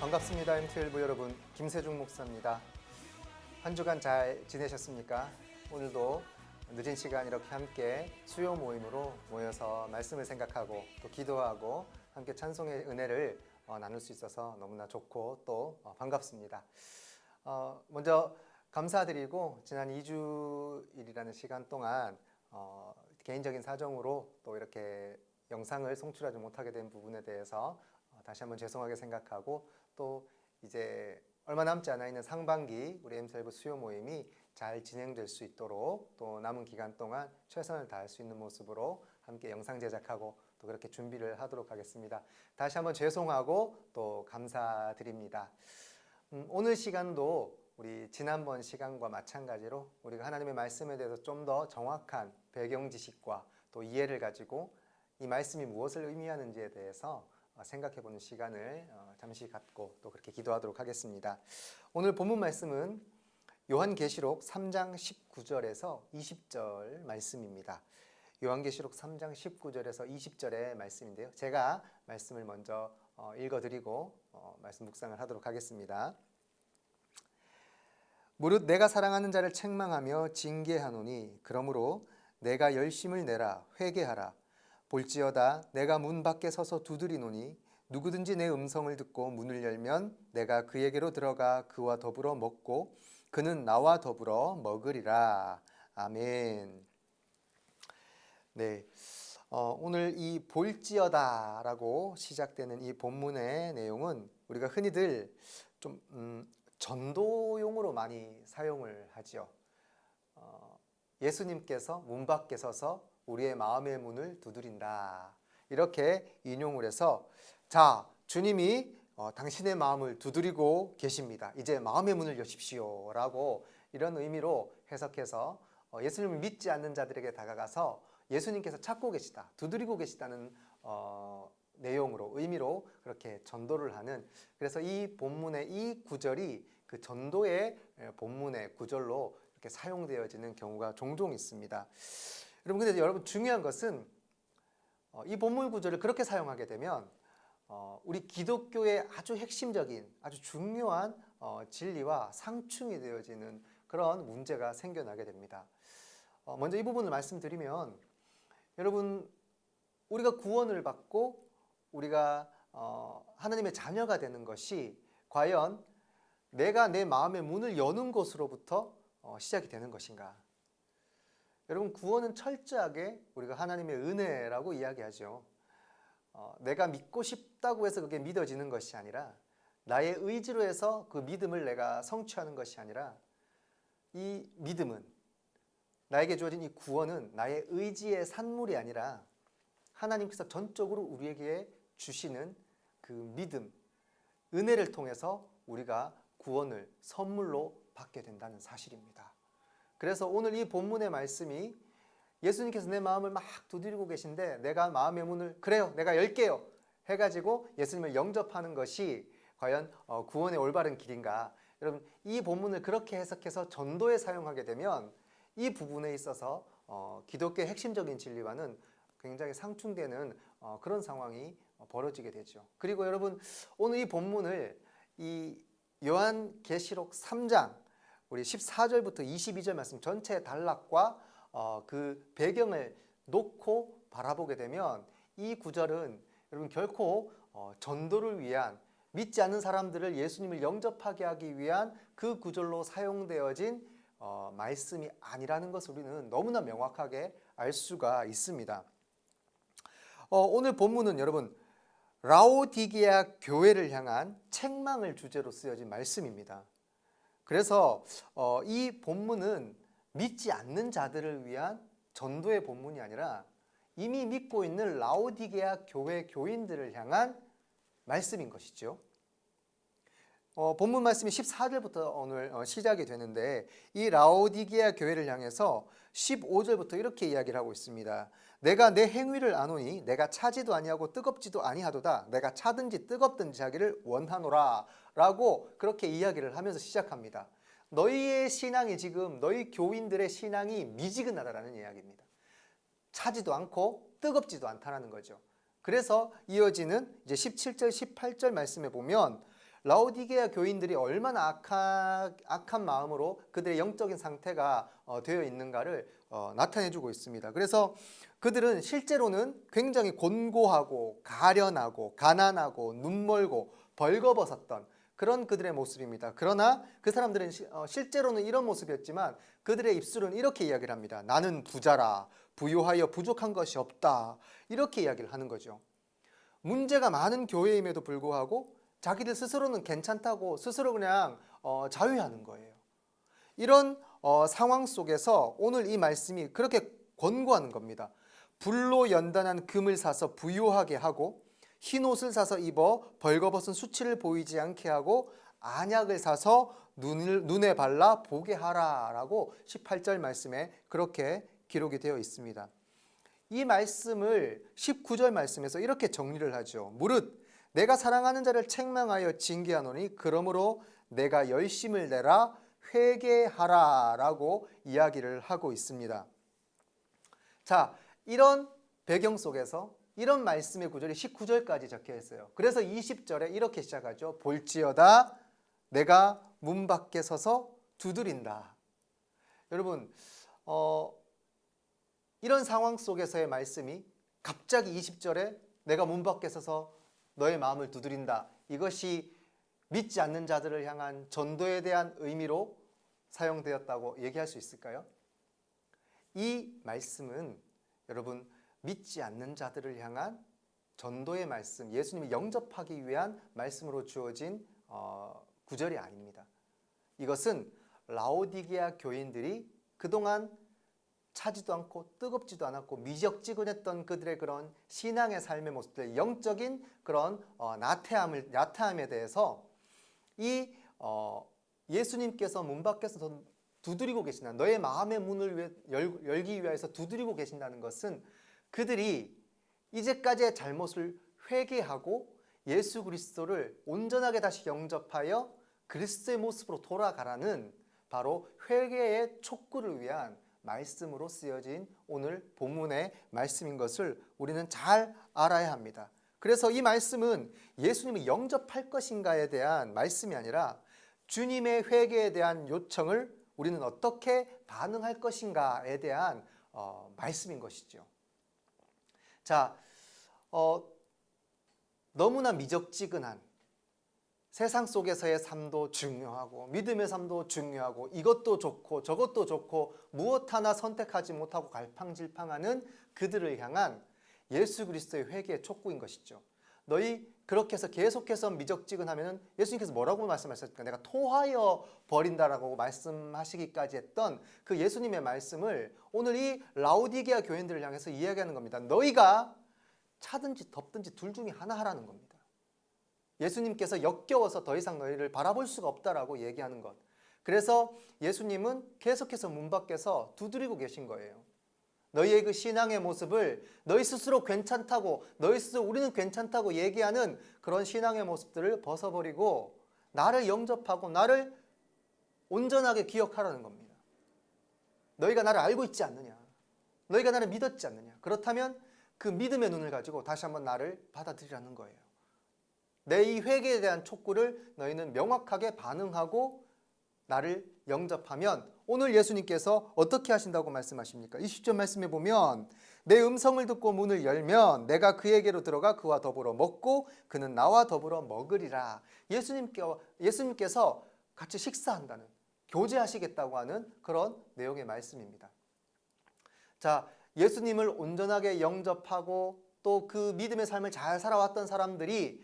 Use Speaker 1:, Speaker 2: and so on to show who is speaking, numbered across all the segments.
Speaker 1: 반갑습니다. MT1부 여러분, 김세중 목사입니다. 한 주간 잘 지내셨습니까? 오늘도 늦은 시간 이렇게 함께 수요 모임으로 모여서 말씀을 생각하고 또 기도하고 함께 찬송의 은혜를 나눌 수 있어서 너무나 좋고 또 반갑습니다. 먼저 감사드리고 지난 2주일이라는 시간 동안 개인적인 사정으로 또 이렇게 영상을 송출하지 못하게 된 부분에 대해서 다시 한번 죄송하게 생각하고 또 이제 얼마 남지 않아 있는 상반기 우리 MT1부 수요 모임이 잘 진행될 수 있도록 또 남은 기간 동안 최선을 다할 수 있는 모습으로 함께 영상 제작하고 또 그렇게 준비를 하도록 하겠습니다. 다시 한번 죄송하고 또 감사드립니다. 오늘 시간도 우리 지난번 시간과 마찬가지로 우리가 하나님의 말씀에 대해서 좀 더 정확한 배경 지식과 또 이해를 가지고 이 말씀이 무엇을 의미하는지에 대해서 생각해보는 시간을 잠시 갖고 또 그렇게 기도하도록 하겠습니다. 오늘 본문 말씀은 요한계시록 3장 19절에서 20절 말씀입니다. 요한계시록 3장 19절에서 20절의 말씀인데요. 제가 말씀을 먼저 읽어드리고 말씀 묵상을 하도록 하겠습니다. 무릇 내가 사랑하는 자를 책망하며 징계하노니 그러므로 내가 열심을 내라 회개하라. 볼지어다 내가 문 밖에 서서 두드리노니 누구든지 내 음성을 듣고 문을 열면 내가 그에게로 들어가 그와 더불어 먹고 그는 나와 더불어 먹으리라. 아멘. 네, 오늘 이 볼지어다 라고 시작되는 이 본문의 내용은 우리가 흔히들 좀 전도용으로 많이 사용을 하죠. 예수님께서 문 밖에 서서 우리의 마음의 문을 두드린다 이렇게 인용을 해서 자, 주님이 당신의 마음을 두드리고 계십니다. 이제 마음의 문을 여십시오 라고 이런 의미로 해석해서 예수님을 믿지 않는 자들에게 다가가서 예수님께서 찾고 계시다, 두드리고 계시다는 내용으로 의미로 그렇게 전도를 하는, 그래서 이 본문의 이 구절이 그 전도의 본문의 구절로 이렇게 사용되어지는 경우가 종종 있습니다. 여러분, 근데 여러분 중요한 것은 이 본문 구절을 그렇게 사용하게 되면 우리 기독교의 아주 핵심적인 아주 중요한 진리와 상충이 되어지는 그런 문제가 생겨나게 됩니다. 먼저 이 부분을 말씀드리면, 여러분, 우리가 구원을 받고 우리가 하나님의 자녀가 되는 것이 과연 내가 내 마음의 문을 여는 것으로부터 시작이 되는 것인가? 여러분, 구원은 철저하게 우리가 하나님의 은혜라고 이야기하죠. 내가 믿고 싶다고 해서 그게 믿어지는 것이 아니라, 나의 의지로 해서 그 믿음을 내가 성취하는 것이 아니라, 이 믿음은, 나에게 주어진 이 구원은 나의 의지의 산물이 아니라 하나님께서 전적으로 우리에게 주시는 그 믿음, 은혜를 통해서 우리가 구원을 선물로 받게 된다는 사실입니다. 그래서 오늘 이 본문의 말씀이 예수님께서 내 마음을 막 두드리고 계신데 내가 마음의 문을 그래요, 내가 열게요 해가지고 예수님을 영접하는 것이 과연 구원의 올바른 길인가? 여러분, 이 본문을 그렇게 해석해서 전도에 사용하게 되면 이 부분에 있어서 기독교의 핵심적인 진리와는 굉장히 상충되는 그런 상황이 벌어지게 되죠. 그리고 여러분, 오늘 이 본문을 이 요한계시록 3장 우리 14절부터 22절 말씀 전체 단락과 그 배경을 놓고 바라보게 되면 이 구절은 여러분 결코 전도를 위한, 믿지 않는 사람들을 예수님을 영접하게 하기 위한 그 구절로 사용되어진 말씀이 아니라는 것을 우리는 너무나 명확하게 알 수가 있습니다. 오늘 본문은 여러분 라오디게아 교회를 향한 책망을 주제로 쓰여진 말씀입니다. 그래서 이 본문은 믿지 않는 자들을 위한 전도의 본문이 아니라 이미 믿고 있는 라오디게아 교회 교인들을 향한 말씀인 것이죠. 본문 말씀이 14절부터 오늘 시작이 되는데, 이 라오디게아 교회를 향해서 15절부터 이렇게 이야기를 하고 있습니다. 내가 내 행위를 아노니 내가 차지도 아니하고 뜨겁지도 아니하도다. 내가 차든지 뜨겁든지 하기를 원하노라 라고 그렇게 이야기를 하면서 시작합니다. 너희의 신앙이 지금, 너희 교인들의 신앙이 미지근하다라는 이야기입니다. 차지도 않고 뜨겁지도 않다라는 거죠. 그래서 이어지는 이제 17절 18절 말씀에 보면 라오디게아 교인들이 얼마나 악한 마음으로 그들의 영적인 상태가 되어 있는가를 나타내주고 있습니다. 그래서 그들은 실제로는 굉장히 곤고하고 가련하고 가난하고 눈멀고 벌거벗었던 그런 그들의 모습입니다. 그러나 그 사람들은 실제로는 이런 모습이었지만 그들의 입술은 이렇게 이야기를 합니다. 나는 부자라, 부유하여 부족한 것이 없다, 이렇게 이야기를 하는 거죠. 문제가 많은 교회임에도 불구하고 자기들 스스로는 괜찮다고 스스로 그냥 자위하는 거예요. 이런 상황 속에서 오늘 이 말씀이 그렇게 권고하는 겁니다. 불로 연단한 금을 사서 부유하게 하고 흰 옷을 사서 입어 벌거벗은 수치를 보이지 않게 하고 안약을 사서 눈에 발라 보게 하라라고 18절 말씀에 그렇게 기록이 되어 있습니다. 이 말씀을 19절 말씀에서 이렇게 정리를 하죠. 무릇 내가 사랑하는 자를 책망하여 징계하노니 그러므로 내가 열심을 내라 회개하라 라고 이야기를 하고 있습니다. 자, 이런 배경 속에서 이런 말씀의 구절이 19절까지 적혀 있어요. 그래서 20절에 이렇게 시작하죠. 볼지어다 내가 문 밖에 서서 두드린다. 여러분 이런 상황 속에서의 말씀이 갑자기 20절에 내가 문 밖에 서서 너의 마음을 두드린다. 이것이 믿지 않는 자들을 향한 전도에 대한 의미로 사용되었다고 얘기할 수 있을까요? 이 말씀은 여러분 믿지 않는 자들을 향한 전도의 말씀, 예수님을 영접하기 위한 말씀으로 주어진 구절이 아닙니다. 이것은 라오디게아 교인들이 그동안 차지도 않고 뜨겁지도 않았고 미적지근했던 그들의 그런 신앙의 삶의 모습들, 영적인 그런 나태함에 대해서 이 예수님께서 문 밖에서 두드리고 계신다, 너의 마음의 문을 열기 위해서 두드리고 계신다는 것은 그들이 이제까지의 잘못을 회개하고 예수 그리스도를 온전하게 다시 영접하여 그리스도의 모습으로 돌아가라는 바로 회개의 촉구를 위한 말씀으로 쓰여진 오늘 본문의 말씀인 것을 우리는 잘 알아야 합니다. 그래서 이 말씀은 예수님을 영접할 것인가에 대한 말씀이 아니라 주님의 회개에 대한 요청을 우리는 어떻게 반응할 것인가에 대한 말씀인 것이죠. 자, 너무나 미적지근한 세상 속에서의 삶도 중요하고 믿음의 삶도 중요하고 이것도 좋고 저것도 좋고 무엇 하나 선택하지 못하고 갈팡질팡하는 그들을 향한 예수 그리스도의 회개의 촉구인 것이죠. 너희 그렇게 해서 계속해서 미적지근하면 예수님께서 뭐라고 말씀하셨을까? 내가 토하여 버린다라고 말씀하시기까지 했던 그 예수님의 말씀을 오늘 이 라오디게아 교인들을 향해서 이야기하는 겁니다. 너희가 차든지 덥든지 둘 중에 하나 하라는 겁니다. 예수님께서 역겨워서 더 이상 너희를 바라볼 수가 없다라고 얘기하는 것. 그래서 예수님은 계속해서 문 밖에서 두드리고 계신 거예요. 너희의 그 신앙의 모습을 너희 스스로 괜찮다고, 너희 스스로 우리는 괜찮다고 얘기하는 그런 신앙의 모습들을 벗어버리고 나를 영접하고 나를 온전하게 기억하라는 겁니다. 너희가 나를 알고 있지 않느냐? 너희가 나를 믿었지 않느냐? 그렇다면 그 믿음의 눈을 가지고 다시 한번 나를 받아들이라는 거예요. 내 이 회개에 대한 촉구를 너희는 명확하게 반응하고 나를 영접하면 오늘 예수님께서 어떻게 하신다고 말씀하십니까? 20절 말씀에 보면 내 음성을 듣고 문을 열면 내가 그에게로 들어가 그와 더불어 먹고 그는 나와 더불어 먹으리라. 예수님께서 같이 식사한다는, 교제하시겠다고 하는 그런 내용의 말씀입니다. 자, 예수님을 온전하게 영접하고 또 그 믿음의 삶을 잘 살아왔던 사람들이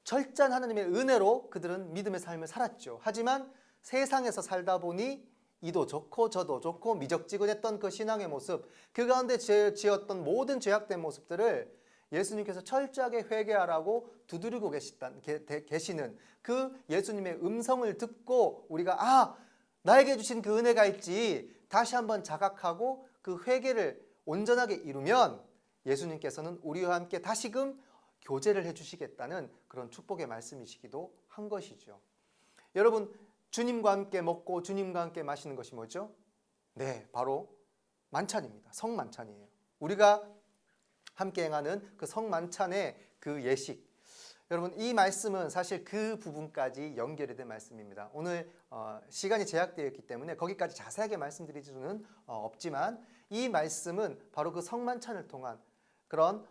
Speaker 1: 철저한 하나님의 은혜로 그들은 믿음의 삶을 살았죠. 하지만 세상에서 살다 보니 이도 좋고 저도 좋고 미적지근했던 그 신앙의 모습, 그 가운데 지었던 모든 죄악된 모습들을 예수님께서 철저하게 회개하라고 두드리고 계시는 그 예수님의 음성을 듣고 우리가 나에게 주신 그 은혜가 있지 다시 한번 자각하고 그 회개를 온전하게 이루면 예수님께서는 우리와 함께 다시금 교제를 해주시겠다는 그런 축복의 말씀이시기도 한 것이죠. 여러분, 주님과 함께 먹고 주님과 함께 마시는 것이 뭐죠? 네, 바로 만찬입니다. 성만찬이에요. 우리가 함께 행하는 그 성만찬의 그 예식, 여러분 이 말씀은 사실 그 부분까지 연결이 된 말씀입니다. 오늘 시간이 제약되어 있기 때문에 거기까지 자세하게 말씀드릴 수는 없지만 이 말씀은 바로 그 성만찬을 통한 그런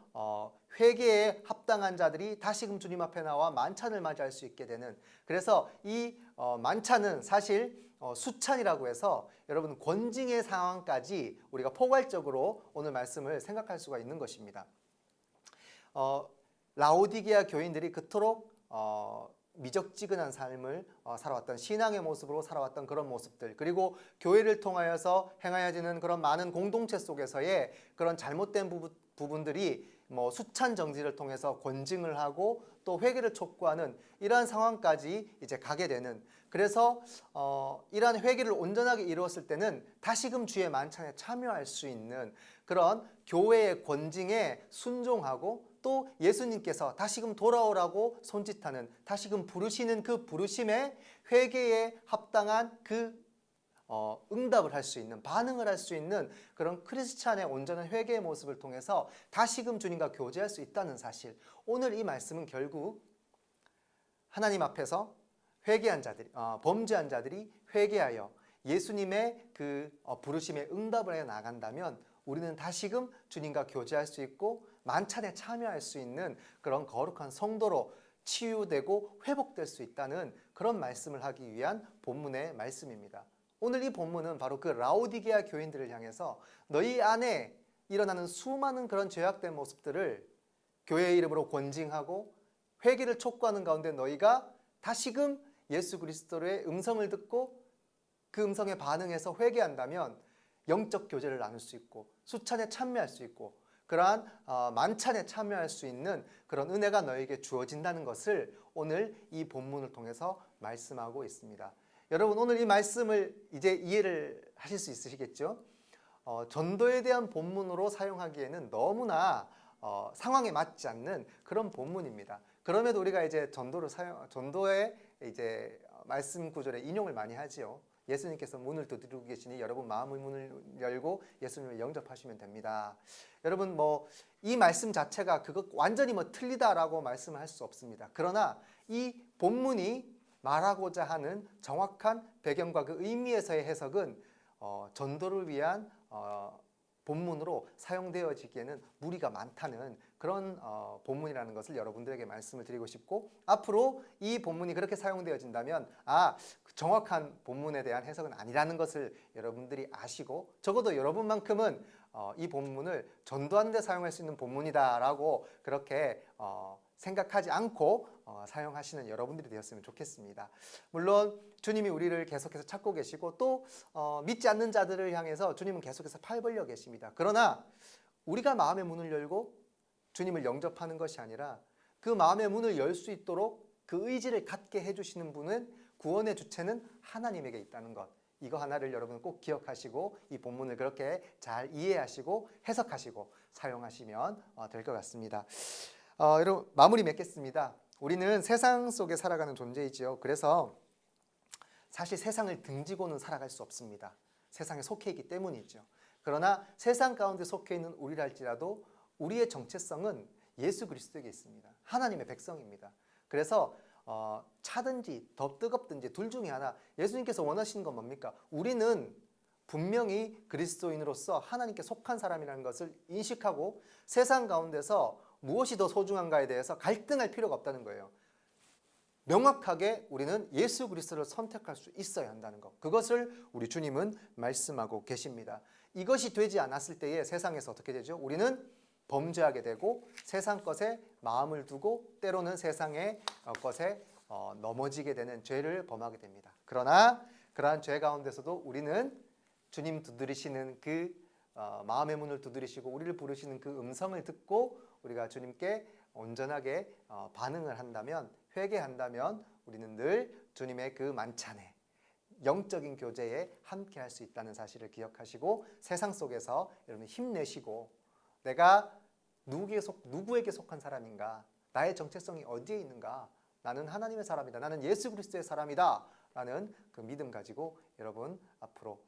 Speaker 1: 회개에 합당한 자들이 다시금 주님 앞에 나와 만찬을 맞이할 수 있게 되는, 그래서 이 만찬은 사실 수찬이라고 해서 여러분 권징의 상황까지 우리가 포괄적으로 오늘 말씀을 생각할 수가 있는 것입니다. 라오디게아 교인들이 그토록 미적지근한 삶을 살아왔던, 신앙의 모습으로 살아왔던 그런 모습들, 그리고 교회를 통하여서 행하여지는 그런 많은 공동체 속에서의 그런 잘못된 부분들이 수찬 정지를 통해서 권징을 하고 또 회개를 촉구하는 이러한 상황까지 이제 가게 되는, 그래서 이러한 회개를 온전하게 이루었을 때는 다시금 주의 만찬에 참여할 수 있는 그런 교회의 권징에 순종하고 또 예수님께서 다시금 돌아오라고 손짓하는, 다시금 부르시는 그 부르심에 회개에 합당한 그 응답을 할 수 있는, 반응을 할 수 있는 그런 크리스찬의 온전한 회개의 모습을 통해서 다시금 주님과 교제할 수 있다는 사실. 오늘 이 말씀은 결국 하나님 앞에서 회개한 자들이, 범죄한 자들이 회개하여 예수님의 그 부르심에 응답을 해 나간다면 우리는 다시금 주님과 교제할 수 있고 만찬에 참여할 수 있는 그런 거룩한 성도로 치유되고 회복될 수 있다는 그런 말씀을 하기 위한 본문의 말씀입니다. 오늘 이 본문은 바로 그 라오디게아 교인들을 향해서 너희 안에 일어나는 수많은 그런 죄악된 모습들을 교회의 이름으로 권징하고 회개를 촉구하는 가운데 너희가 다시금 예수 그리스도의 음성을 듣고 그 음성에 반응해서 회개한다면 영적 교제를 나눌 수 있고 수찬에 참여할 수 있고 그러한 만찬에 참여할 수 있는 그런 은혜가 너에게 주어진다는 것을 오늘 이 본문을 통해서 말씀하고 있습니다. 여러분 오늘 이 말씀을 이제 이해를 하실 수 있으시겠죠? 전도에 대한 본문으로 사용하기에는 너무나 상황에 맞지 않는 그런 본문입니다. 그럼에도 우리가 이제 전도의 이제 말씀 구절에 인용을 많이 하지요. 예수님께서 문을 두드리고 계시니 여러분 마음의 문을 열고 예수님을 영접하시면 됩니다. 여러분 이 말씀 자체가 그거 완전히 틀리다라고 말씀을 할 수 없습니다. 그러나 이 본문이 말하고자 하는 정확한 배경과 그 의미에서의 해석은 전도를 위한 본문으로 사용되어지기에는 무리가 많다는 그런 본문이라는 것을 여러분들에게 말씀을 드리고 싶고, 앞으로 이 본문이 그렇게 사용되어진다면 정확한 본문에 대한 해석은 아니라는 것을 여러분들이 아시고 적어도 여러분만큼은 이 본문을 전도하는 데 사용할 수 있는 본문이다라고 그렇게 생각하지 않고 사용하시는 여러분들이 되었으면 좋겠습니다. 물론 주님이 우리를 계속해서 찾고 계시고 또 믿지 않는 자들을 향해서 주님은 계속해서 팔 벌려 계십니다. 그러나 우리가 마음의 문을 열고 주님을 영접하는 것이 아니라 그 마음의 문을 열 수 있도록 그 의지를 갖게 해주시는 분은, 구원의 주체는 하나님에게 있다는 것, 이거 하나를 여러분 꼭 기억하시고 이 본문을 그렇게 잘 이해하시고 해석하시고 사용하시면 될 것 같습니다. 여러분 마무리 맺겠습니다. 우리는 세상 속에 살아가는 존재이지요. 그래서 사실 세상을 등지고는 살아갈 수 없습니다. 세상에 속해 있기 때문이죠. 그러나 세상 가운데 속해 있는 우리랄지라도 우리의 정체성은 예수 그리스도에게 있습니다. 하나님의 백성입니다. 그래서 차든지 더 뜨겁든지 둘 중에 하나, 예수님께서 원하시는 건 뭡니까? 우리는 분명히 그리스도인으로서 하나님께 속한 사람이라는 것을 인식하고 세상 가운데서 무엇이 더 소중한가에 대해서 갈등할 필요가 없다는 거예요. 명확하게 우리는 예수 그리스도를 선택할 수 있어야 한다는 것, 그것을 우리 주님은 말씀하고 계십니다. 이것이 되지 않았을 때에 세상에서 어떻게 되죠? 우리는 범죄하게 되고 세상 것에 마음을 두고 때로는 세상의 것에 넘어지게 되는 죄를 범하게 됩니다. 그러나 그러한 죄 가운데서도 우리는 주님 두드리시는 그 마음의 문을 두드리시고 우리를 부르시는 그 음성을 듣고 우리가 주님께 온전하게 반응을 한다면, 회개한다면 우리는 늘 주님의 그 만찬에, 영적인 교제에 함께 할 수 있다는 사실을 기억하시고 세상 속에서 여러분 힘내시고 내가 누구에게 속한 사람인가, 나의 정체성이 어디에 있는가, 나는 하나님의 사람이다, 나는 예수 그리스도의 사람이다 라는 그 믿음 가지고 여러분 앞으로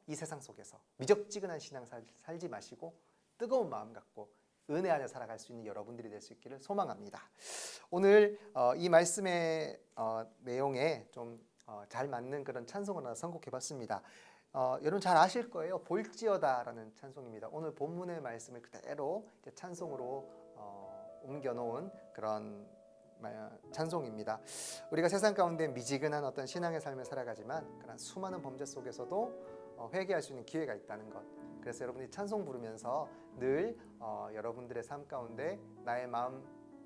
Speaker 1: 이 세상 속에서 미적지근한 신앙 살지 마시고 뜨거운 마음 갖고 은혜 안에 살아갈 수 있는 여러분들이 될 수 있기를 소망합니다. 오늘 이 말씀의 내용에 좀 잘 맞는 그런 찬송을 하나 선곡해봤습니다. 여러분 잘 아실 거예요. 볼지어다라는 찬송입니다. 오늘 본문의 말씀을 그대로 이제 찬송으로 옮겨놓은 그런 찬송입니다. 우리가 세상 가운데 미지근한 어떤 신앙의 삶을 살아가지만 그런 수많은 범죄 속에서도 회개할 수 있는 기회가 있다는 것. 그래서 여러분이 찬송 부르면서 늘 여러분들의 삶 가운데 나의 마음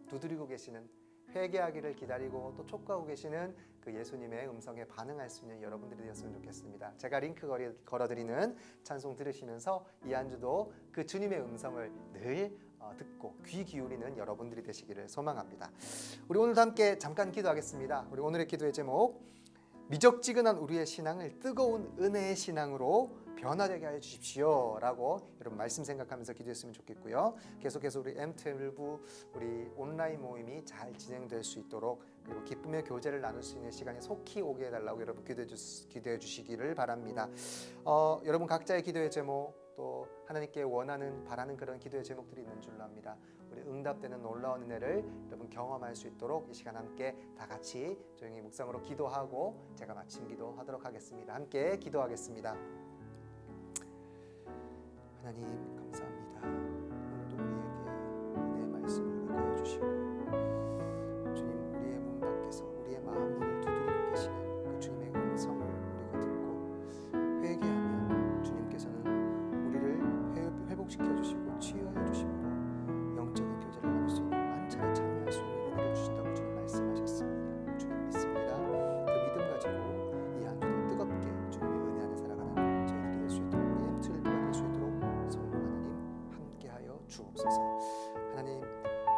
Speaker 1: 두드리고 계시는, 회개하기를 기다리고 또 촉구하고 계시는 그 예수님의 음성에 반응할 수 있는 여러분들이 되었으면 좋겠습니다. 제가 링크 걸어드리는 찬송 들으시면서 이 한 주도 그 주님의 음성을 늘 듣고 귀 기울이는 여러분들이 되시기를 소망합니다. 우리 오늘도 함께 잠깐 기도하겠습니다. 우리 오늘의 기도의 제목, 미적지근한 우리의 신앙을 뜨거운 은혜의 신앙으로 변화되게 하여 주십시오 라고 여러분 말씀 생각하면서 기도했으면 좋겠고요. 계속해서 우리 M12 우리 온라인 모임이 잘 진행될 수 있도록, 그리고 기쁨의 교제를 나눌 수 있는 시간이 속히 오게 해달라고 여러분 기도해 주시기를 바랍니다. 여러분 각자의 기도의 제목, 또 하나님께 원하는 바라는 그런 기도의 제목들이 있는 줄로 압니다. 우리 응답되는 놀라운 은혜를 여러분 경험할 수 있도록 이 시간 함께 다 같이 조용히 묵상으로 기도하고 제가 마침 기도하도록 하겠습니다. 함께 기도하겠습니다. 하나님 감사합니다. 오늘도 우리에게 은혜의 말씀을 허락하여 주시고 주님, 우리의 문 밖에서 우리의 마음 문을 두드리고 계시는 그 주님의 음성을 우리가 듣고 회개하면 주님께서는 우리를 회복시켜 주시고 치유하여 주심으로 영적인 교제를 나눌 수 있는 만찬에 참여할 수 있는 은혜를 주신다고 주님 말씀하셨습니다. 주님 믿습니다. 그 믿음 가지고 이 한 주도 뜨겁게 주님의 은혜 안에 살아가는 저희들이 될 수 있도록, 우리 M12가 될 수 있도록 성령 하나님 함께하여 주옵소서. 하나님,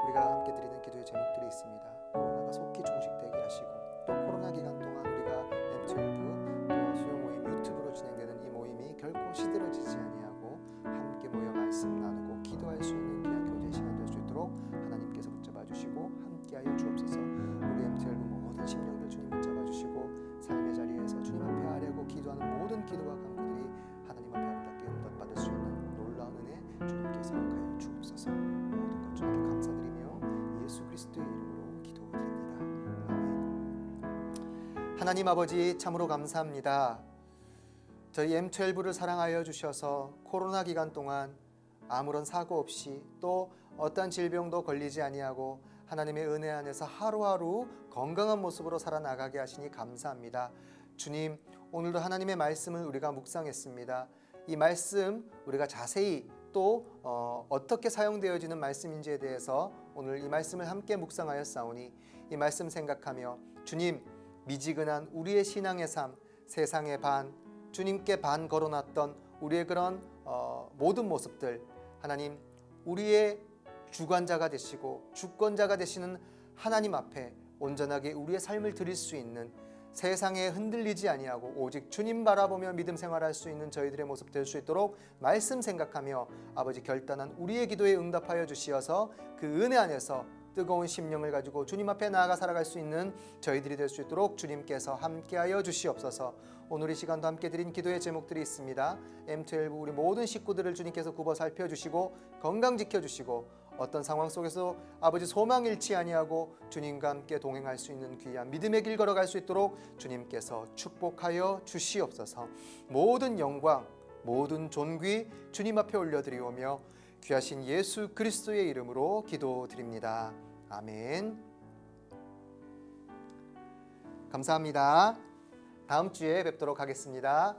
Speaker 1: 우리가 함께 드리는 기도의 제목들이 있습니다. 코로나가 속히 종식되게 하시고, 또 코로나 기간 동안 우리가 M12 또 수요 모임 유튜브로 진행되는 이 모임이 결코 시들어지지 아니하고 함께 모여 말씀 나누고 기도할 수 있는 귀한 교제 시간 될 수 있도록 하나님께서 붙잡아 주시고 함께하여 주옵소서. 우리 M12 모든 심령들 주님 붙잡아 주시고 삶의 자리에서 주님 앞에 하려고 기도하는 모든 기도와 간구들이 하나님 앞에 아름답게 응답받을 수 있는 놀라운 은혜 주님께서 허락하여 주옵소서. 모든 것 주님께 감사드리며 예수 그리스도의 이름으로 기도드립니다. 아멘. 하나님 아버지, 참으로 감사합니다. 저희 M12를 사랑하여 주셔서 코로나 기간 동안 아무런 사고 없이 또 어떠한 질병도 걸리지 아니하고 하나님의 은혜 안에서 하루하루 건강한 모습으로 살아나가게 하시니 감사합니다. 주님, 오늘도 하나님의 말씀을 우리가 묵상했습니다. 이 말씀 우리가 자세히 또 어떻게 사용되어지는 말씀인지에 대해서 오늘 이 말씀을 함께 묵상하였사오니 이 말씀 생각하며 주님, 미지근한 우리의 신앙의 삶, 세상의 반, 주님께 반 걸어놨던 우리의 그런 모든 모습들, 하나님 우리의 주관자가 되시고 주권자가 되시는 하나님 앞에 온전하게 우리의 삶을 드릴 수 있는, 세상에 흔들리지 아니하고 오직 주님 바라보며 믿음 생활할 수 있는 저희들의 모습 될 수 있도록 말씀 생각하며 아버지 결단한 우리의 기도에 응답하여 주시어서 그 은혜 안에서 뜨거운 심령을 가지고 주님 앞에 나아가 살아갈 수 있는 저희들이 될 수 있도록 주님께서 함께하여 주시옵소서. 오늘 이 시간도 함께 드린 기도의 제목들이 있습니다. M12 우리 모든 식구들을 주님께서 굽어 살펴주시고 건강 지켜주시고 어떤 상황 속에서 아버지 소망 잃지 아니하고 주님과 함께 동행할 수 있는 귀한 믿음의 길 걸어갈 수 있도록 주님께서 축복하여 주시옵소서. 모든 영광, 모든 존귀 주님 앞에 올려드리오며 귀하신 예수 그리스도의 이름으로 기도드립니다. 아멘. 감사합니다. 다음 주에 뵙도록 하겠습니다.